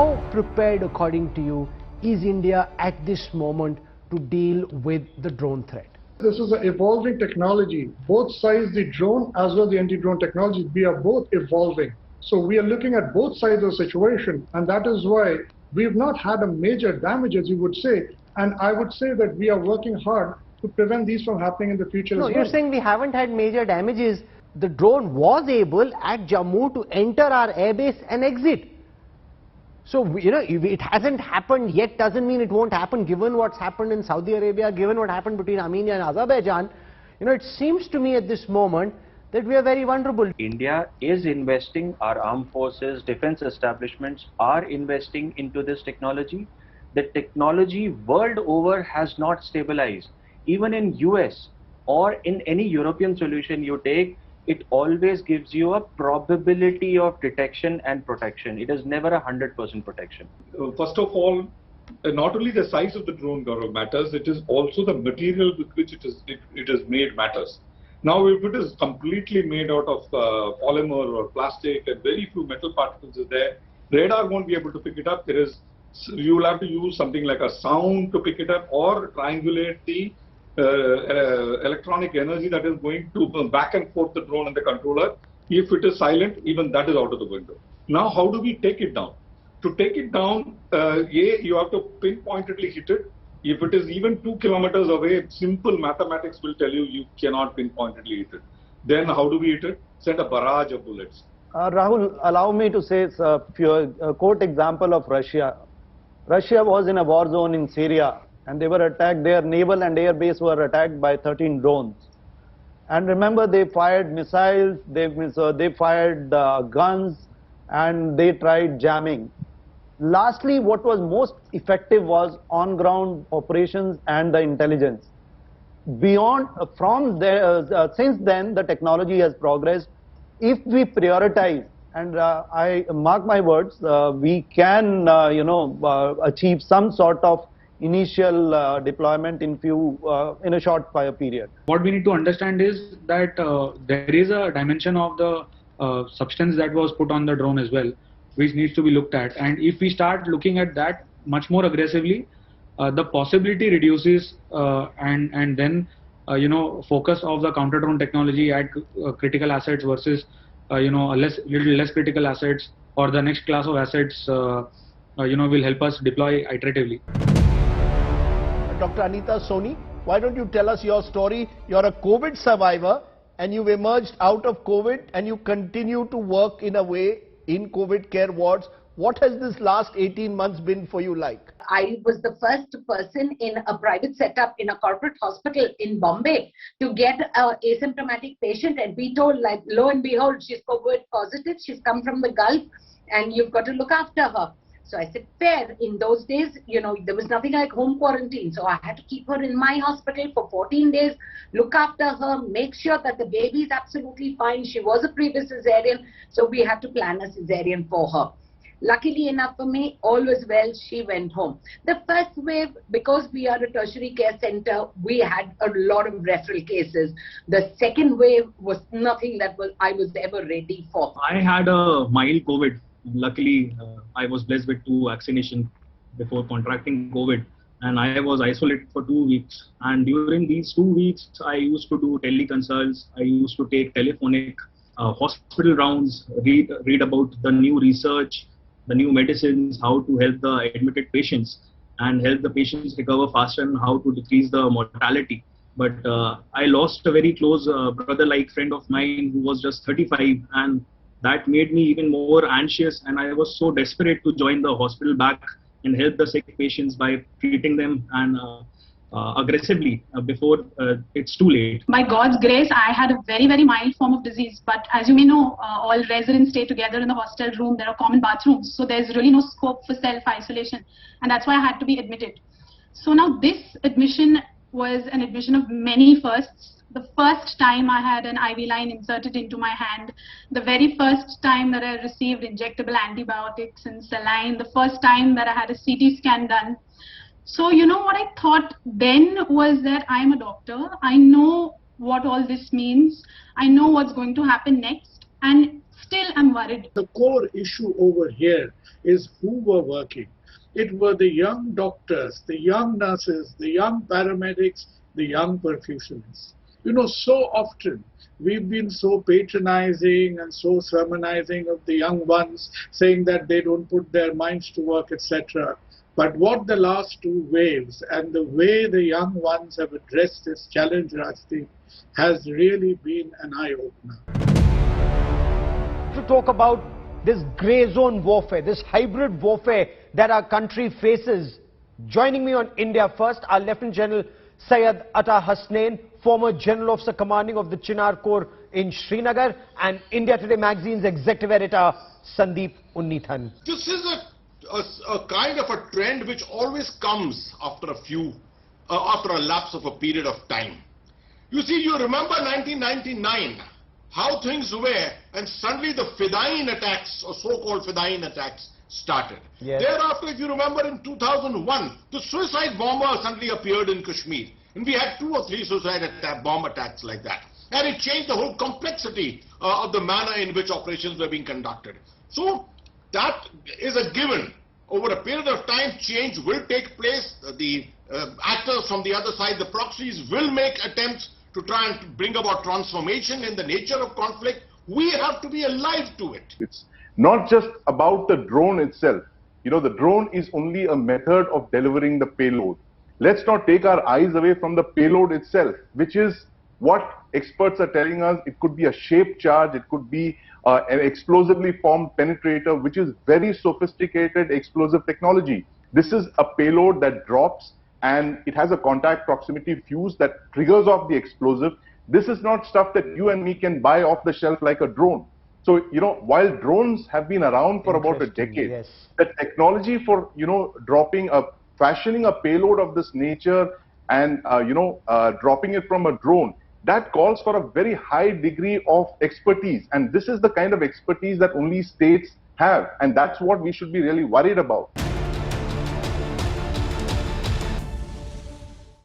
How prepared, according to you, is India at this moment to deal with the drone threat? This is an evolving technology. Both sides, the drone as well as the anti-drone technology, we are both evolving. So we are looking at both sides of the situation, and that is why we've not had a major damage, as you would say. And I would say that we are working hard to prevent these from happening in the future as well. You're saying we haven't had major damages. The drone was able at Jammu to enter our airbase and exit. So, it hasn't happened yet doesn't mean it won't happen, given what's happened in Saudi Arabia, given what happened between Armenia and Azerbaijan. It seems to me at this moment that we are very vulnerable. India is investing, our armed forces, defense establishments are investing into this technology. The technology world over has not stabilized. Even in US or in any European solution you take, it always gives you a probability of detection and protection. It is never 100% protection. First of all, not only the size of the drone matters, it is also the material with which it is made matters. Now, if it is completely made out of polymer or plastic and very few metal particles are there, radar won't be able to pick it up. You will have to use something like a sound to pick it up or triangulate the electronic energy that is going to back and forth the drone and the controller. If it is silent, even that is out of the window. Now, how do we take it down? To take it down, you have to pinpointedly hit it. If it is even 2 kilometers away, simple mathematics will tell you you cannot pinpointedly hit it. Then how do we hit it? Send a barrage of bullets. Rahul, allow me to say a quote example of Russia. Russia was in a war zone in Syria, and they were attacked, their naval and air base were attacked by 13 drones. And remember, they fired missiles, they fired guns, and they tried jamming. Lastly, what was most effective was on-ground operations and the intelligence. Since then, the technology has progressed. If we prioritize, and I mark my words, we can, achieve some sort of initial deployment in a short period. What we need to understand is that there is a dimension of the substance that was put on the drone as well, which needs to be looked at. And if we start looking at that much more aggressively, the possibility reduces, and then focus of the counter drone technology at critical assets versus little less critical assets, or the next class of assets will help us deploy iteratively. Dr. Anita Soni, why don't you tell us your story? You're a COVID survivor and you've emerged out of COVID and you continue to work in a way in COVID care wards. What has this last 18 months been for you like? I was the first person in a private setup in a corporate hospital in Bombay to get an asymptomatic patient and be told, like, lo and behold, she's COVID positive, she's come from the Gulf and you've got to look after her. So I said, fair. In those days, there was nothing like home quarantine. So I had to keep her in my hospital for 14 days, look after her, make sure that the baby is absolutely fine. She was a previous cesarean, so we had to plan a cesarean for her. Luckily enough for me, all was well, she went home. The first wave, because we are a tertiary care center, we had a lot of referral cases. The second wave was nothing that I was ever ready for. I had a mild COVID. Luckily, I was blessed with 2 vaccinations before contracting COVID, and I was isolated for 2 weeks. And during these 2 weeks, I used to do teleconsults, I used to take telephonic hospital rounds, read about the new research, the new medicines, how to help the admitted patients and help the patients recover faster and how to decrease the mortality. But I lost a very close brother-like friend of mine who was just 35, and that made me even more anxious, and I was so desperate to join the hospital back and help the sick patients by treating them and aggressively before it's too late. By God's grace, I had a very, very mild form of disease. But as you may know, all residents stay together in the hostel room. There are common bathrooms. So there's really no scope for self-isolation. And that's why I had to be admitted. So now this admission was an admission of many firsts. The first time I had an IV line inserted into my hand, the very first time that I received injectable antibiotics and saline, the first time that I had a CT scan done. So, what I thought then was that I'm a doctor. I know what all this means. I know what's going to happen next, and still I'm worried. The core issue over here is who were working. It were the young doctors, the young nurses, the young paramedics, the young perfusionists. You know, so often we've been so patronizing and so sermonizing of the young ones, saying that they don't put their minds to work, etc. But what the last two waves and the way the young ones have addressed this challenge, Rajdeep, has really been an eye-opener. To talk about this grey zone warfare, this hybrid warfare that our country faces. Joining me on India First, our Lieutenant General Syed Atta Hasnain, former General Officer Commanding of the Chinar Corps in Srinagar, and India Today magazine's Executive Editor Sandeep Unnithan. This is a kind of a trend which always comes after a lapse of a period of time. You see, you remember 1999, how things were, and suddenly the Fedayeen attacks, or so-called Fedayeen attacks, started. Yes. Thereafter, if you remember, in 2001, the suicide bomber suddenly appeared in Kashmir. And we had 2 or 3 suicide bomb attacks like that. And it changed the whole complexity of the manner in which operations were being conducted. So, that is a given. Over a period of time, change will take place. The actors from the other side, the proxies, will make attempts to try and bring about transformation in the nature of conflict. We have to be alive to it. It's not just about the drone itself. You know, the drone is only a method of delivering the payload. Let's not take our eyes away from the payload itself, which is what experts are telling us. It could be a shaped charge, it could be an explosively formed penetrator, which is very sophisticated explosive technology. This is a payload that drops and it has a contact proximity fuse that triggers off the explosive. This is not stuff that you and me can buy off the shelf like a drone. So, you know, while drones have been around for about a decade, yes, the technology for, you know, fashioning a payload of this nature and, dropping it from a drone, that calls for a very high degree of expertise. And this is the kind of expertise that only states have. And that's what we should be really worried about.